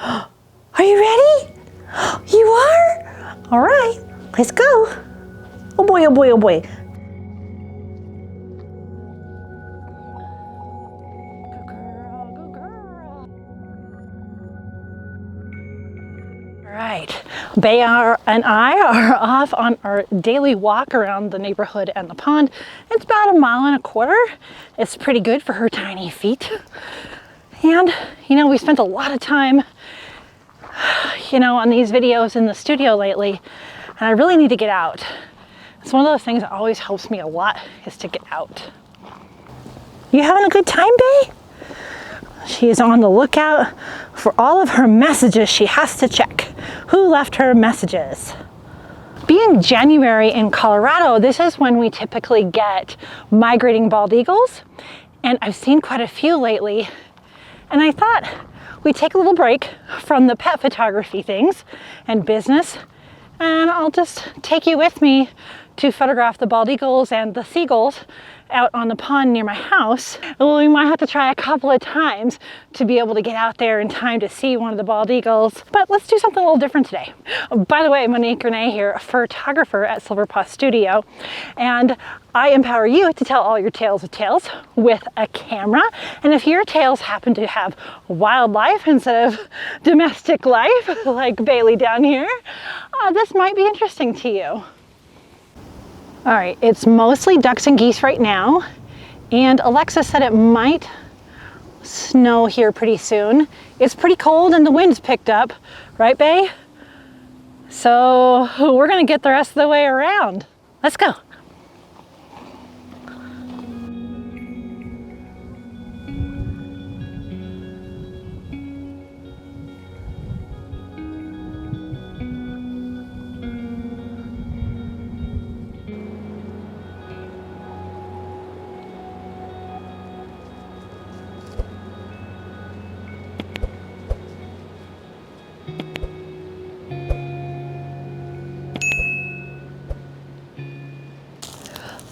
Are you ready? You are? All right, let's go. Oh boy, oh boy, oh boy. Good girl. All right, Bay and I are off on our daily walk around the neighborhood and the pond. It's about 1.25 miles. It's pretty good for her tiny feet. And, you know, we spent a lot of time, you know, on these videos in the studio lately, and I really need to get out. It's one of those things that always helps me a lot, is to get out. You having a good time, Bay? She is on the lookout for all of her messages she has to check. Who left her messages? Being January in Colorado, this is when we typically get migrating bald eagles, and I've seen quite a few lately. And I thought we'd take a little break from the pet photography things and business, and I'll just take you with me to photograph the bald eagles and the seagulls out on the pond near my house. We might have to try a couple of times to be able to get out there in time to see one of the bald eagles, but let's do something a little different today. By the way, Monique Renee here, a photographer at Silver Paw Studio, and I empower you to tell all your tales of tales with a camera. And if your tales happen to have wildlife instead of domestic life, like Bailey down here, this might be interesting to you. All right, it's mostly ducks and geese right now, and Alexa said it might snow here pretty soon. It's pretty cold and the wind's picked up, right, Bay? So we're gonna get the rest of the way around. Let's go.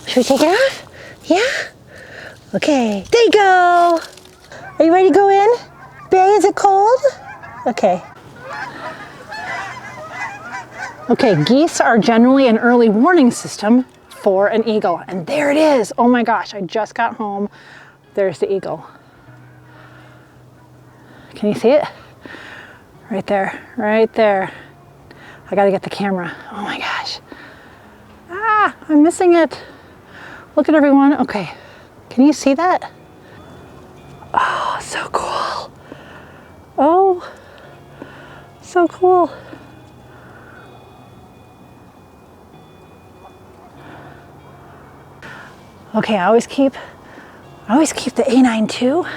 Should we take it off? Yeah? Okay, there you go. Are you ready to go in? Bay, is it cold? Okay. Okay, geese are generally an early warning system for an eagle. And there it is. Oh my gosh, I just got home. There's the eagle. Can you see it? Right there, right there. I gotta get the camera. Oh my gosh. Ah, I'm missing it. Look at everyone. Okay, can you see that? Oh, so cool. Oh, so cool. Okay, I always keep the A9ii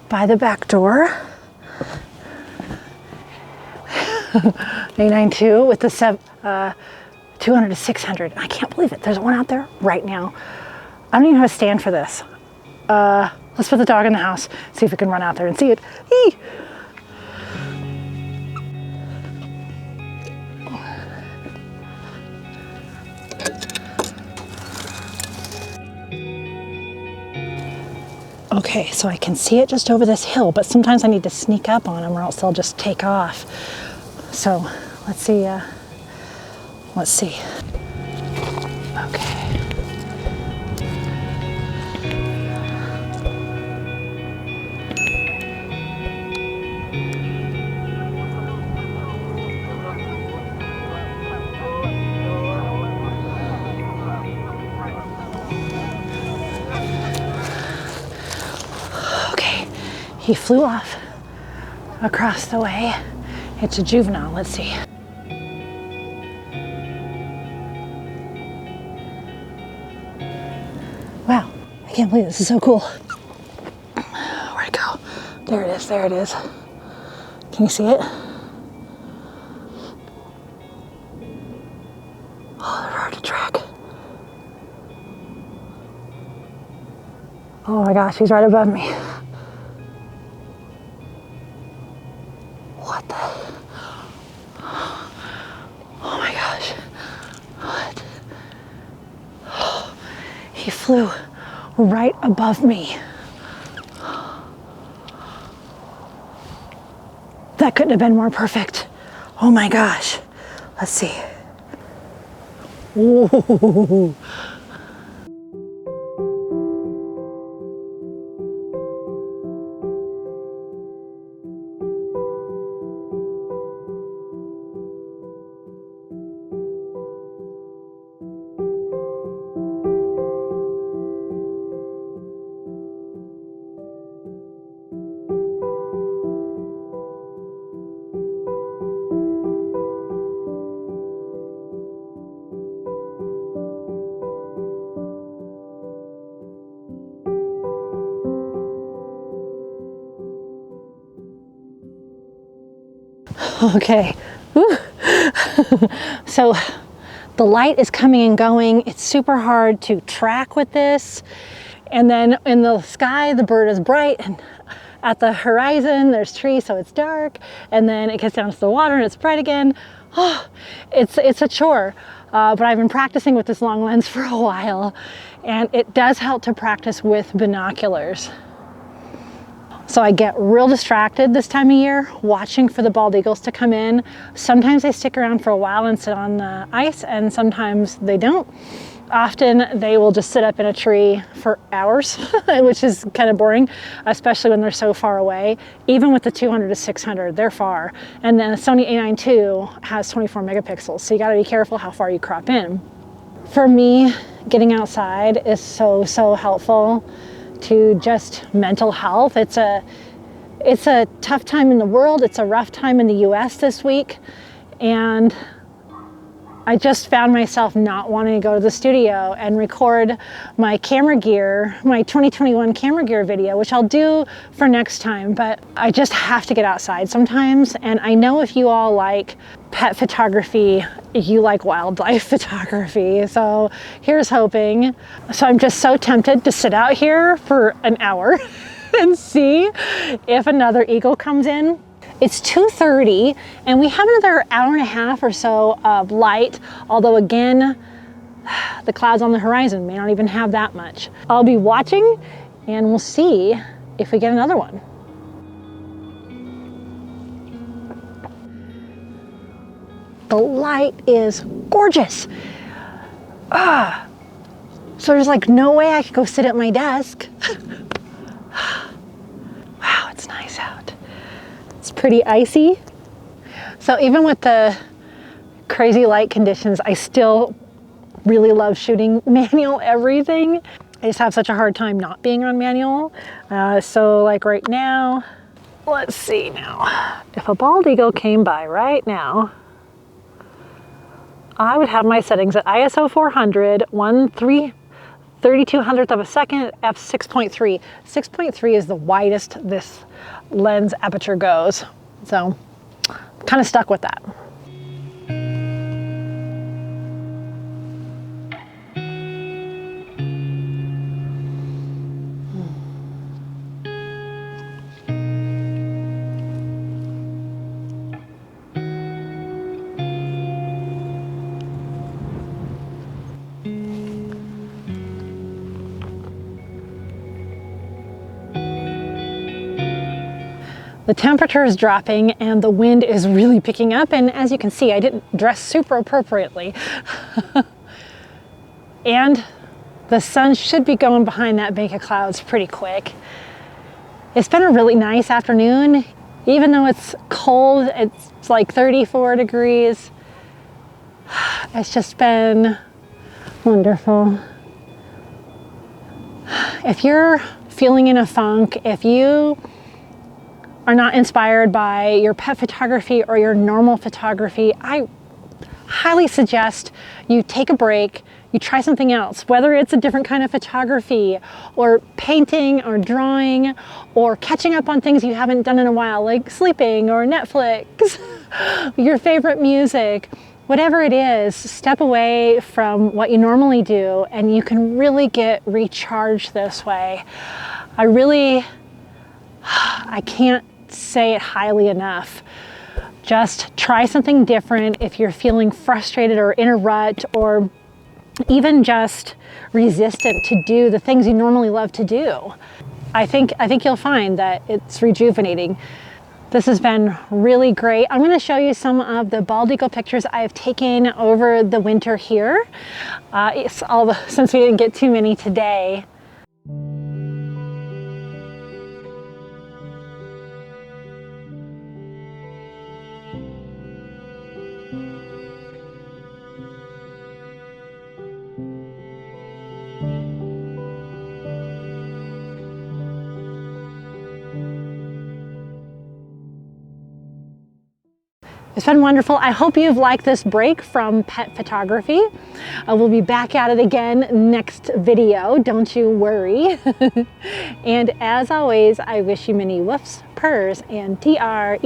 by the back door. A9ii with the 200 to 600. I can't believe it. There's one out there right now. I don't even have a stand for this. Let's put the dog in the house, see if we can run out there and see it. Eee! Okay, so I can see it just over this hill, but sometimes I need to sneak up on them or else they'll just take off. So let's see. Let's see. Okay. Okay, he flew off across the way. It's a juvenile, let's see. Wow, I can't believe this is so cool. Where'd it go? There it is, there it is. Can you see it? Oh, they're hard to track. Oh my gosh, he's right above me. What the? Oh my gosh. What? He flew right above me. That couldn't have been more perfect. Oh my gosh. Let's see. Ooh. Okay. So the light is coming and going. It's super hard to track with this. And then in the sky, the bird is bright, and at the horizon, there's trees, so it's dark. And then it gets down to the water and it's bright again. Oh, it's a chore. But I've been practicing with this long lens for a while, and it does help to practice with binoculars. So I get real distracted this time of year watching for the bald eagles to come in. Sometimes they stick around for a while and sit on the ice, and sometimes they don't. Often they will just sit up in a tree for hours, which is kind of boring, especially when they're so far away. Even with the 200 to 600, they're far. And then the Sony A9ii has 24 megapixels, so you gotta be careful how far you crop in. For me, getting outside is so helpful to just mental health. It's a tough time in the world. It's a rough time in the US this week. And I just found myself not wanting to go to the studio and record my camera gear, my 2021 camera gear video, which I'll do for next time, but I just have to get outside sometimes. And I know if you all like pet photography, you like wildlife photography. So here's hoping. So I'm just so tempted to sit out here for an hour and see if another eagle comes in. It's 2:30 and we have another hour and a half or so of light, although again, the clouds on the horizon may not even have that much. I'll be watching and we'll see if we get another one. The light is gorgeous. So there's like no way I could go sit at my desk. Wow, it's nice out. It's pretty icy. So even with the crazy light conditions, I still really love shooting manual everything. I just have such a hard time not being on manual. So like right now, let's see now. If a bald eagle came by right now, I would have my settings at ISO 400, 1/3200th of a second, f6.3. 6.3 is the widest this lens aperture goes. So I'm kind of stuck with that. The temperature is dropping and the wind is really picking up, and as you can see, I didn't dress super appropriately. And the sun should be going behind that bank of clouds pretty quick. It's been a really nice afternoon. Even though it's cold, it's like 34 degrees. It's just been wonderful. If you're feeling in a funk, if you are not inspired by your pet photography or your normal photography, I highly suggest you take a break, you try something else, whether it's a different kind of photography or painting or drawing or catching up on things you haven't done in a while, like sleeping or Netflix, your favorite music, whatever it is. Step away from what you normally do and you can really get recharged this way. I can't say it highly enough. Just try something different if you're feeling frustrated or in a rut or even just resistant to do the things you normally love to do. I think you'll find that it's rejuvenating. This has been really great. I'm going to show you some of the bald eagle pictures I've taken over the winter here. Since we didn't get too many today. It's been wonderful. I hope you've liked this break from pet photography. We'll be back at it again next video, don't you worry. And as always, I wish you many woofs, purrs, and TREATSs.